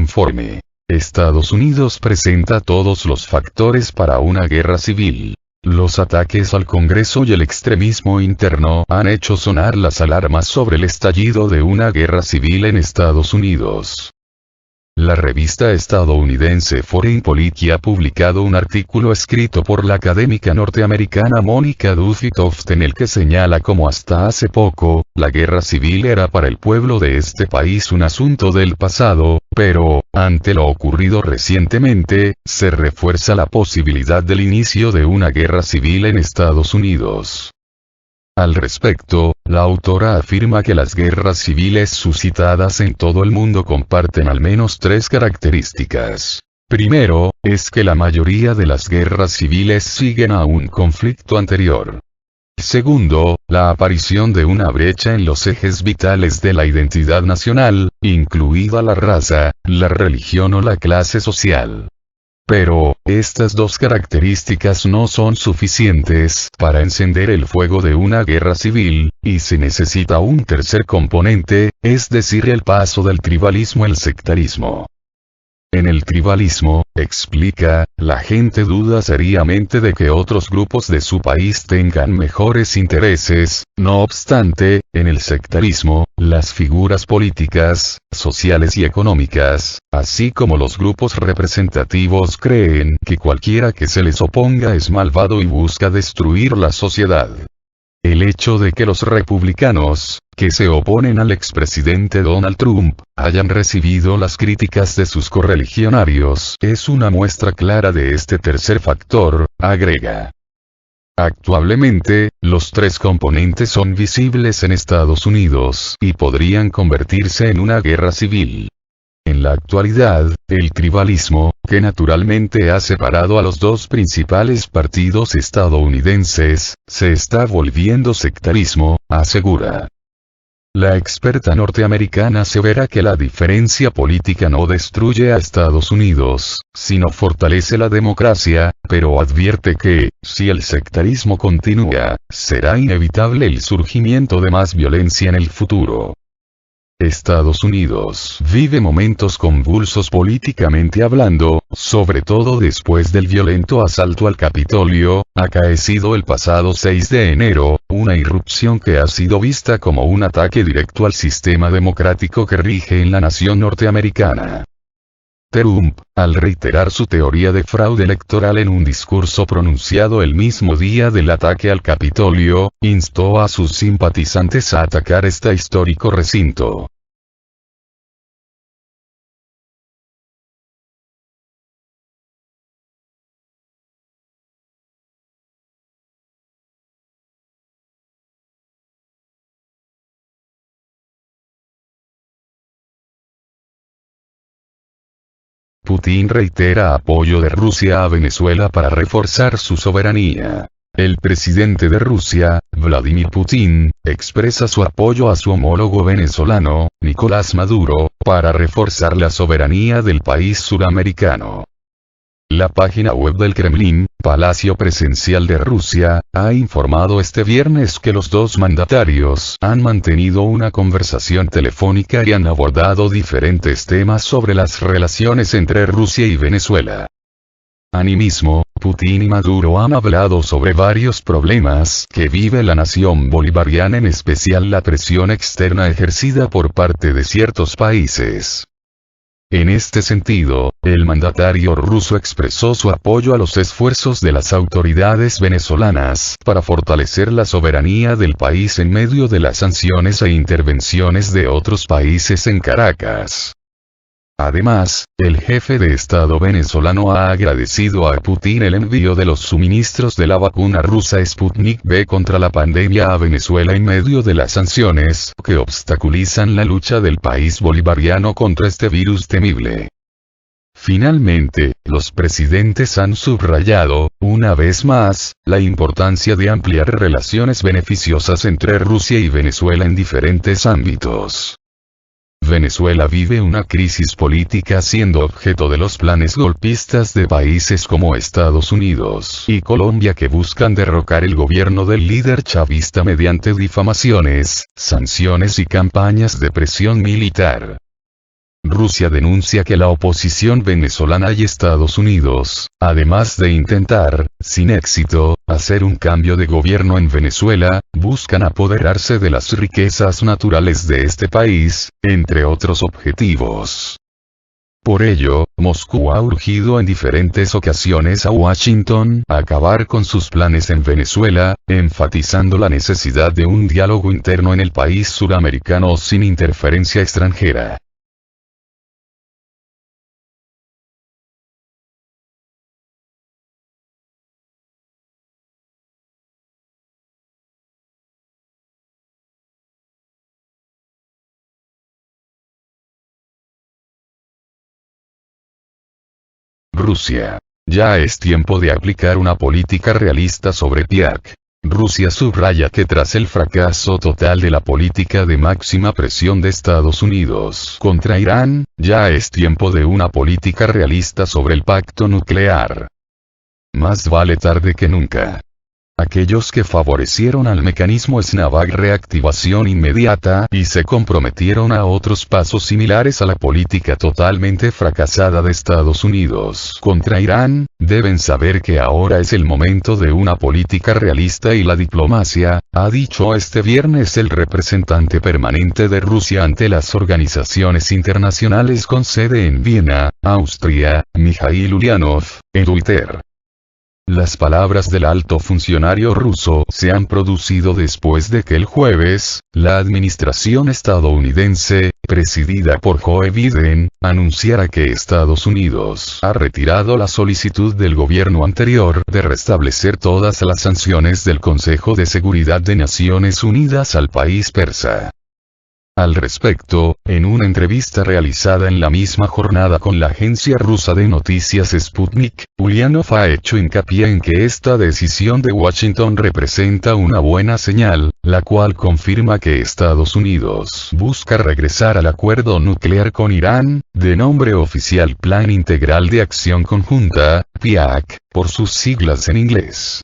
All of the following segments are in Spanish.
informe. Estados Unidos presenta todos los factores para una guerra civil. Los ataques al Congreso y el extremismo interno han hecho sonar las alarmas sobre el estallido de una guerra civil en Estados Unidos. La revista estadounidense Foreign Policy ha publicado un artículo escrito por la académica norteamericana Monica Duffy Toft en el que señala cómo hasta hace poco, la guerra civil era para el pueblo de este país un asunto del pasado, pero, ante lo ocurrido recientemente, se refuerza la posibilidad del inicio de una guerra civil en Estados Unidos. Al respecto, la autora afirma que las guerras civiles suscitadas en todo el mundo comparten al menos tres características. Primero, es que la mayoría de las guerras civiles siguen a un conflicto anterior. Segundo, la aparición de una brecha en los ejes vitales de la identidad nacional, incluida la raza, la religión o la clase social. Pero, estas dos características no son suficientes para encender el fuego de una guerra civil, y se necesita un tercer componente, es decir, el paso del tribalismo al sectarismo. En el tribalismo, explica, la gente duda seriamente de que otros grupos de su país tengan mejores intereses, no obstante, en el sectarismo, las figuras políticas, sociales y económicas, así como los grupos representativos creen que cualquiera que se les oponga es malvado y busca destruir la sociedad. El hecho de que los republicanos, que se oponen al expresidente Donald Trump, hayan recibido las críticas de sus correligionarios es una muestra clara de este tercer factor, agrega. Actualmente, los tres componentes son visibles en Estados Unidos y podrían convertirse en una guerra civil. En la actualidad, el tribalismo, que naturalmente ha separado a los dos principales partidos estadounidenses, se está volviendo sectarismo, asegura. La experta norteamericana asevera que la diferencia política no destruye a Estados Unidos, sino fortalece la democracia, pero advierte que, si el sectarismo continúa, será inevitable el surgimiento de más violencia en el futuro. Estados Unidos vive momentos convulsos políticamente hablando, sobre todo después del violento asalto al Capitolio, acaecido el pasado 6 de enero, una irrupción que ha sido vista como un ataque directo al sistema democrático que rige en la nación norteamericana. Trump, al reiterar su teoría de fraude electoral en un discurso pronunciado el mismo día del ataque al Capitolio, instó a sus simpatizantes a atacar este histórico recinto. Putin reitera apoyo de Rusia a Venezuela para reforzar su soberanía. El presidente de Rusia, Vladimir Putin, expresa su apoyo a su homólogo venezolano, Nicolás Maduro, para reforzar la soberanía del país suramericano. La página web del Kremlin, Palacio Presidencial de Rusia, ha informado este viernes que los dos mandatarios han mantenido una conversación telefónica y han abordado diferentes temas sobre las relaciones entre Rusia y Venezuela. Asimismo, Putin y Maduro han hablado sobre varios problemas que vive la nación bolivariana, en especial la presión externa ejercida por parte de ciertos países. En este sentido, el mandatario ruso expresó su apoyo a los esfuerzos de las autoridades venezolanas para fortalecer la soberanía del país en medio de las sanciones e intervenciones de otros países en Caracas. Además, el jefe de Estado venezolano ha agradecido a Putin el envío de los suministros de la vacuna rusa Sputnik V contra la pandemia a Venezuela en medio de las sanciones que obstaculizan la lucha del país bolivariano contra este virus temible. Finalmente, los presidentes han subrayado, una vez más, la importancia de ampliar relaciones beneficiosas entre Rusia y Venezuela en diferentes ámbitos. Venezuela vive una crisis política siendo objeto de los planes golpistas de países como Estados Unidos y Colombia que buscan derrocar el gobierno del líder chavista mediante difamaciones, sanciones y campañas de presión militar. Rusia denuncia que la oposición venezolana y Estados Unidos, además de intentar, sin éxito, hacer un cambio de gobierno en Venezuela, buscan apoderarse de las riquezas naturales de este país, entre otros objetivos. Por ello, Moscú ha urgido en diferentes ocasiones a Washington a acabar con sus planes en Venezuela, enfatizando la necesidad de un diálogo interno en el país suramericano sin interferencia extranjera. Rusia. Ya es tiempo de aplicar una política realista sobre PIAC. Rusia subraya que tras el fracaso total de la política de máxima presión de Estados Unidos contra Irán, ya es tiempo de una política realista sobre el pacto nuclear. Más vale tarde que nunca. Aquellos que favorecieron al mecanismo SNAVAC reactivación inmediata y se comprometieron a otros pasos similares a la política totalmente fracasada de Estados Unidos contra Irán, deben saber que ahora es el momento de una política realista y la diplomacia, ha dicho este viernes el representante permanente de Rusia ante las organizaciones internacionales con sede en Viena, Austria, Mikhail Ulyanov, en Twitter. Las palabras del alto funcionario ruso se han producido después de que el jueves, la administración estadounidense, presidida por Joe Biden, anunciara que Estados Unidos ha retirado la solicitud del gobierno anterior de restablecer todas las sanciones del Consejo de Seguridad de Naciones Unidas al país persa. Al respecto, en una entrevista realizada en la misma jornada con la agencia rusa de noticias Sputnik, Ulyanov ha hecho hincapié en que esta decisión de Washington representa una buena señal, la cual confirma que Estados Unidos busca regresar al acuerdo nuclear con Irán, de nombre oficial Plan Integral de Acción Conjunta, PIAC, por sus siglas en inglés.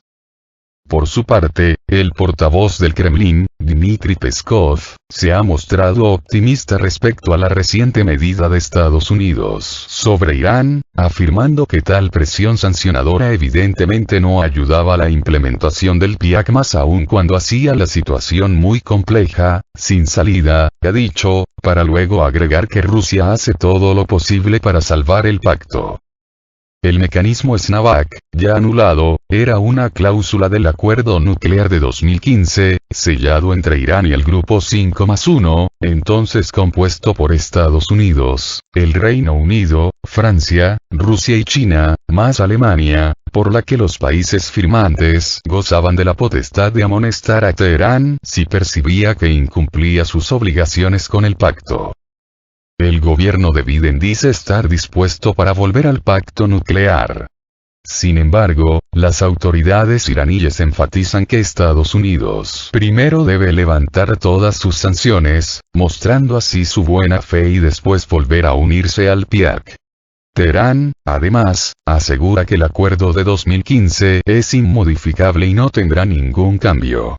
Por su parte, el portavoz del Kremlin, Dmitry Peskov, se ha mostrado optimista respecto a la reciente medida de Estados Unidos sobre Irán, afirmando que tal presión sancionadora evidentemente no ayudaba a la implementación del PIAC más aún cuando hacía la situación muy compleja, sin salida, ha dicho, para luego agregar que Rusia hace todo lo posible para salvar el pacto. El mecanismo SNAVAC, ya anulado, era una cláusula del acuerdo nuclear de 2015, sellado entre Irán y el Grupo 5+1, entonces compuesto por Estados Unidos, el Reino Unido, Francia, Rusia y China, más Alemania, por la que los países firmantes gozaban de la potestad de amonestar a Teherán si percibía que incumplía sus obligaciones con el pacto. El gobierno de Biden dice estar dispuesto para volver al pacto nuclear. Sin embargo, las autoridades iraníes enfatizan que Estados Unidos primero debe levantar todas sus sanciones, mostrando así su buena fe y después volver a unirse al PIAC. Teherán, además, asegura que el acuerdo de 2015 es inmodificable y no tendrá ningún cambio.